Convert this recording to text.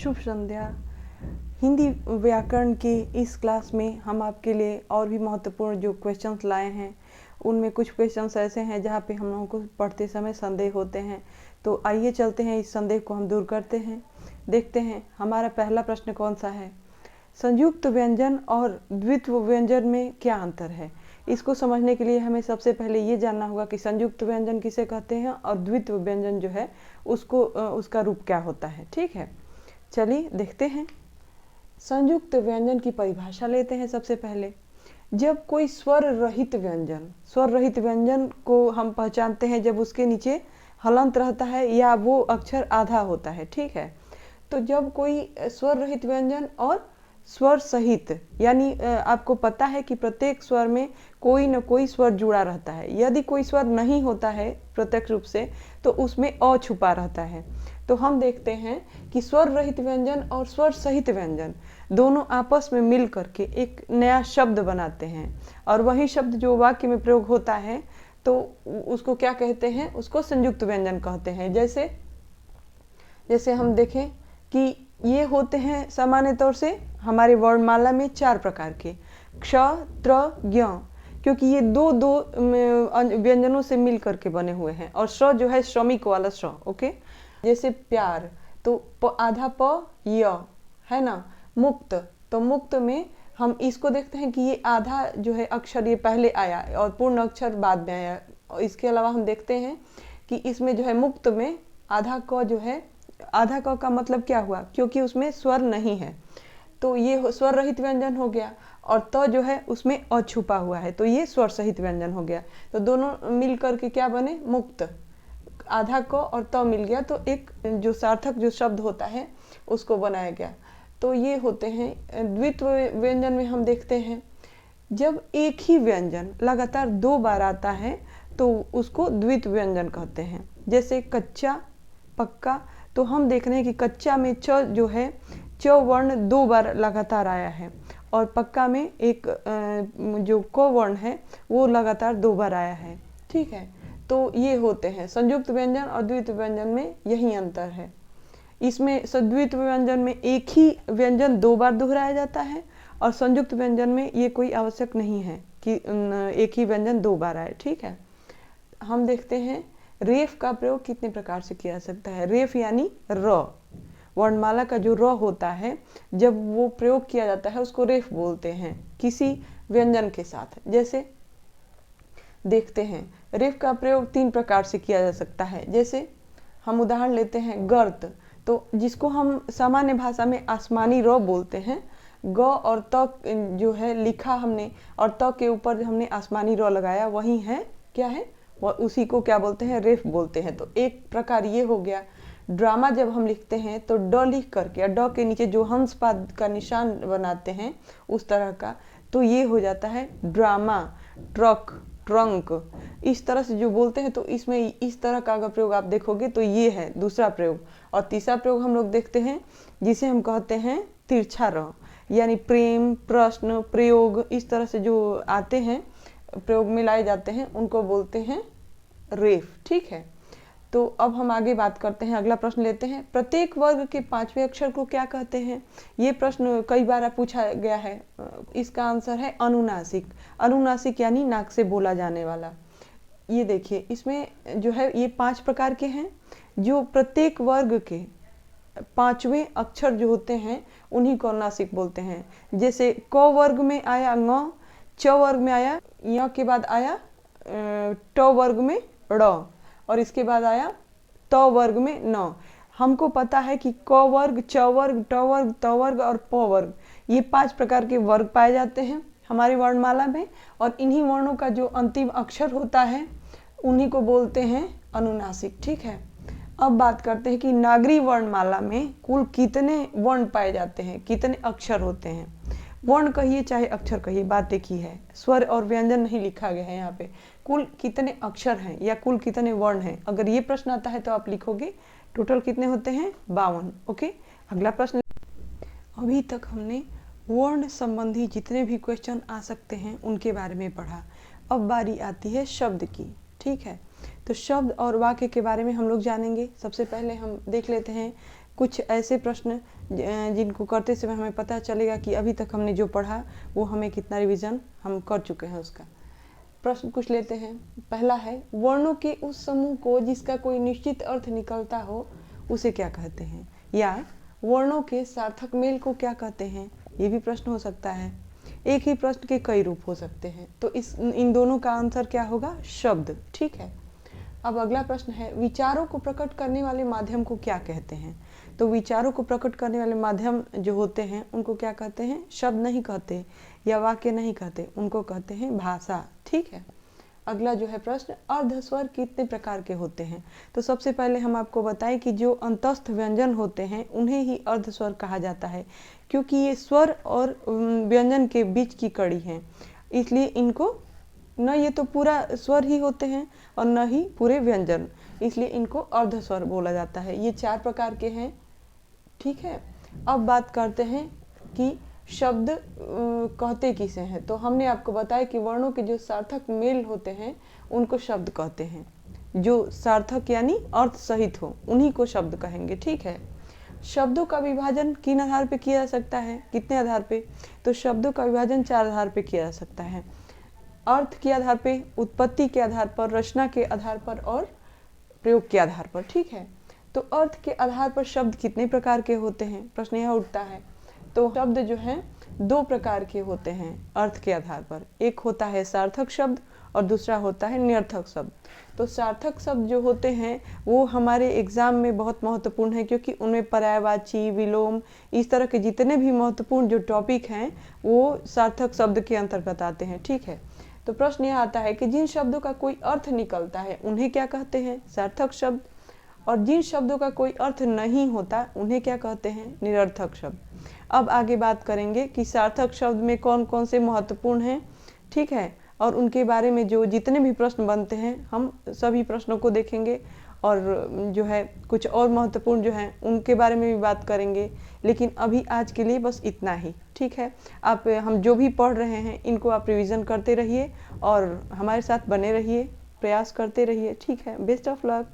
शुभ संध्या। हिंदी व्याकरण के इस क्लास में हम आपके लिए और भी महत्वपूर्ण जो क्वेश्चंस लाए हैं, उनमें कुछ क्वेश्चंस ऐसे हैं जहाँ पे हम लोगों को पढ़ते समय संदेह होते हैं। तो आइए चलते हैं, इस संदेह को हम दूर करते हैं। देखते हैं हमारा पहला प्रश्न कौन सा है। संयुक्त व्यंजन और द्वित्व व्यंजन में क्या अंतर है। इसको समझने के लिए हमें सबसे पहले ये जानना होगा कि संयुक्त व्यंजन किसे कहते हैं और द्वित्व व्यंजन जो है उसको उसका रूप क्या होता है। ठीक है, चलिए देखते हैं। संयुक्त व्यंजन की परिभाषा लेते हैं सबसे पहले। जब कोई स्वर रहित व्यंजन को हम पहचानते हैं जब उसके नीचे हलंत रहता है या वो अक्षर आधा होता है। ठीक है, तो जब कोई स्वर रहित व्यंजन और स्वर सहित, यानी आपको पता है कि प्रत्येक स्वर में कोई न कोई स्वर जुड़ा रहता है। यदि कोई स्वर नहीं होता है प्रत्यक्ष रूप से तो उसमें अ छुपा रहता है। तो हम देखते हैं कि स्वर रहित व्यंजन और स्वर सहित व्यंजन दोनों आपस में मिल करके एक नया शब्द बनाते हैं, और वही शब्द जो वाक्य में प्रयोग होता है तो उसको क्या कहते हैं, उसको संयुक्त व्यंजन कहते हैं। जैसे हम देखें कि ये होते हैं सामान्य तौर से हमारे वर्णमाला में 4 प्रकार के, क्ष, त्र, ज्ञ, क्योंकि ये दो व्यंजनों से मिल करके बने हुए हैं। और श जो है श्रमिक वाला श। ओके, जैसे प्यार तो आधा प य है ना। मुक्त तो मुक्त में हम इसको देखते हैं कि ये आधा जो है अक्षर ये पहले आया और पूर्ण अक्षर बाद में आया। और इसके अलावा हम देखते हैं कि इसमें जो है मुक्त में आधा क जो है, आधा क का मतलब क्या हुआ, क्योंकि उसमें स्वर नहीं है तो ये स्वर रहित व्यंजन हो गया। और त जो है उसमें अ छुपा हुआ है तो ये स्वर सहित व्यंजन हो गया। तो दोनों मिल करके क्या बने, मुक्त। आधा क और त मिल गया तो एक जो सार्थक जो शब्द होता है उसको बनाया गया। तो ये होते हैं। द्वित्व व्यंजन में हम देखते हैं जब एक ही व्यंजन लगातार 2 बार आता है तो उसको द्वित्व व्यंजन कहते हैं। जैसे कच्चा, पक्का, तो हम देख रहे हैं कि कच्चा में च जो है च वर्ण 2 बार लगातार आया है, और पक्का में एक जो क वर्ण है वो लगातार 2 बार आया है। ठीक है, तो ये होते हैं संयुक्त व्यंजन और द्वित्व व्यंजन में यही अंतर है। इसमें द्वित्व व्यंजन में एक ही व्यंजन 2 बार दोहराया जाता है, और संयुक्त व्यंजन में ये कोई आवश्यक नहीं है कि एक ही व्यंजन 2 बार आए। ठीक है, हम देखते हैं रेफ का प्रयोग कितने प्रकार से किया जा सकता है। रेफ यानी र, वर्णमाला का जो र होता है जब वो प्रयोग किया जाता है उसको रेफ बोलते हैं किसी व्यंजन के साथ। जैसे देखते हैं रेफ का प्रयोग 3 प्रकार से किया जा सकता है। जैसे हम उदाहरण लेते हैं गर्त, तो जिसको हम सामान्य भाषा में आसमानी र बोलते हैं। ग और त जो है लिखा हमने और त के ऊपर हमने आसमानी र लगाया, वही है क्या है, उसी को क्या बोलते हैं, रेफ बोलते हैं। तो एक प्रकार ये हो गया। ड्रामा जब हम लिखते हैं तो ड लिख करके और ड के नीचे जो हंस पाद का निशान बनाते हैं उस तरह का, तो ये हो जाता है ड्रामा। ट्रक, ट्रंक, इस तरह से जो बोलते हैं तो इसमें इस तरह का अगर प्रयोग आप देखोगे तो ये है दूसरा प्रयोग। और तीसरा प्रयोग हम लोग देखते हैं जिसे हम कहते हैं तिरछा र, यानी प्रेम, प्रश्न, प्रयोग, इस तरह से जो आते हैं प्रयोग में लाए जाते हैं उनको बोलते हैं रेफ। ठीक है, तो अब हम आगे बात करते हैं। अगला प्रश्न लेते हैं, प्रत्येक वर्ग के 5वें अक्षर को क्या कहते हैं। ये प्रश्न कई बार पूछा गया है। इसका आंसर है अनुनासिक। अनुनासिक यानी नाक से बोला जाने वाला। ये देखिए इसमें जो है ये 5 प्रकार के हैं जो प्रत्येक वर्ग के 5वें अक्षर जो होते हैं उन्हीं को अनुनासिक बोलते हैं। जैसे क वर्ग में आया ङ, च वर्ग में आया य, के बाद आया ट वर्ग में ड़, और इसके बाद आया त वर्ग में न। हमको पता है कि क वर्ग, च वर्ग, ट वर्ग, त वर्ग और प वर्ग, ये 5 प्रकार के वर्ग पाए जाते हैं हमारी वर्णमाला में, और इन्हीं वर्णों का जो अंतिम अक्षर होता है उन्हीं को बोलते हैं अनुनासिक। ठीक है, अब बात करते हैं कि नागरी वर्णमाला में कुल कितने वर्ण पाए जाते हैं, कितने अक्षर होते हैं। वर्ण कहिए चाहे अक्षर कहिए, बात एक ही है। स्वर और व्यंजन नहीं लिखा गया है यहाँ पे। कुल कितने अक्षर हैं या कुल कितने वर्ण हैं, अगर ये प्रश्न आता है तो आप लिखोगे टोटल कितने होते हैं, 52। ओके, अगला प्रश्न। अभी तक हमने वर्ण संबंधी जितने भी क्वेश्चन आ सकते हैं उनके बारे में पढ़ा। अब बारी आती है शब्द की। ठीक है, तो शब्द और वाक्य के बारे में हम लोग जानेंगे। सबसे पहले हम देख लेते हैं कुछ ऐसे प्रश्न जिनको करते समय हमें पता चलेगा कि अभी तक हमने जो पढ़ा वो हमें कितना रिवीजन हम कर चुके हैं उसका। प्रश्न कुछ लेते हैं। पहला है, वर्णों के उस समूह को जिसका कोई निश्चित अर्थ निकलता हो उसे क्या कहते हैं? या वर्णों के सार्थक मेल को क्या कहते हैं? ये भी प्रश्न हो सकता है। एक ही प्रश्न के कई रूप हो सकते हैं, तो इन दोनों का आंसर क्या होगा? शब्द। ठीक है। अब अगला प्रश्न है, विचारों को प्रकट करने वाले माध्यम को क्या कहते हैं? तो विचारों को प्रकट करने वाले माध्यम जो होते हैं उनको क्या कहते हैं? शब्द नहीं कहते या वाक्य नहीं कहते, उनको कहते हैं भाषा। ठीक है। अगला जो है प्रश्न, अर्धस्वर कितने प्रकार के होते हैं? तो सबसे पहले हम आपको बताएं कि जो अंतस्थ व्यंजन होते हैं उन्हें ही अर्धस्वर कहा जाता है, क्योंकि ये स्वर और व्यंजन के बीच की कड़ी हैं, इसलिए इनको न ये तो पूरा स्वर ही होते हैं और न ही पूरे व्यंजन, इसलिए इनको अर्धस्वर बोला जाता है। ये 4 प्रकार के हैं। ठीक है। अब बात करते हैं कि शब्द कहते किसे हैं। तो हमने आपको बताया कि वर्णों के जो सार्थक मेल होते हैं उनको शब्द कहते हैं। जो सार्थक यानी अर्थ सहित हो उन्हीं को शब्द कहेंगे। ठीक है। शब्दों का विभाजन किन आधार पे किया जा सकता है? कितने आधार पे? तो शब्दों का विभाजन 4 आधार पे किया जा सकता है। अर्थ के आधार पे, उत्पत्ति के आधार पर, रचना के आधार पर और प्रयोग के आधार पर। ठीक है। तो अर्थ के आधार पर शब्द कितने प्रकार के होते हैं? प्रश्न यह उठता है। तो शब्द जो हैं 2 प्रकार के होते हैं अर्थ के आधार पर। एक होता है सार्थक शब्द और दूसरा होता है निरर्थक शब्द। तो सार्थक शब्द जो होते हैं वो हमारे एग्जाम में बहुत महत्वपूर्ण है, क्योंकि उनमें पर्यायवाची, विलोम, इस तरह के जितने भी महत्वपूर्ण जो टॉपिक हैं वो सार्थक शब्द के अंतर्गत आते हैं। ठीक है। तो प्रश्न यह आता है कि जिन शब्दों का कोई अर्थ निकलता है उन्हें क्या कहते हैं? सार्थक शब्द। और जिन शब्दों का कोई अर्थ नहीं होता उन्हें क्या कहते हैं? निरर्थक शब्द। अब आगे बात करेंगे कि सार्थक शब्द में कौन कौन से महत्वपूर्ण हैं। ठीक है। और उनके बारे में जो जितने भी प्रश्न बनते हैं हम सभी प्रश्नों को देखेंगे और जो है कुछ और महत्वपूर्ण जो हैं उनके बारे में भी बात करेंगे। लेकिन अभी आज के लिए बस इतना ही। ठीक है। आप हम जो भी पढ़ रहे हैं इनको आप रिवीजन करते रहिए और हमारे साथ बने रहिए, प्रयास करते रहिए। ठीक है। Best of luck.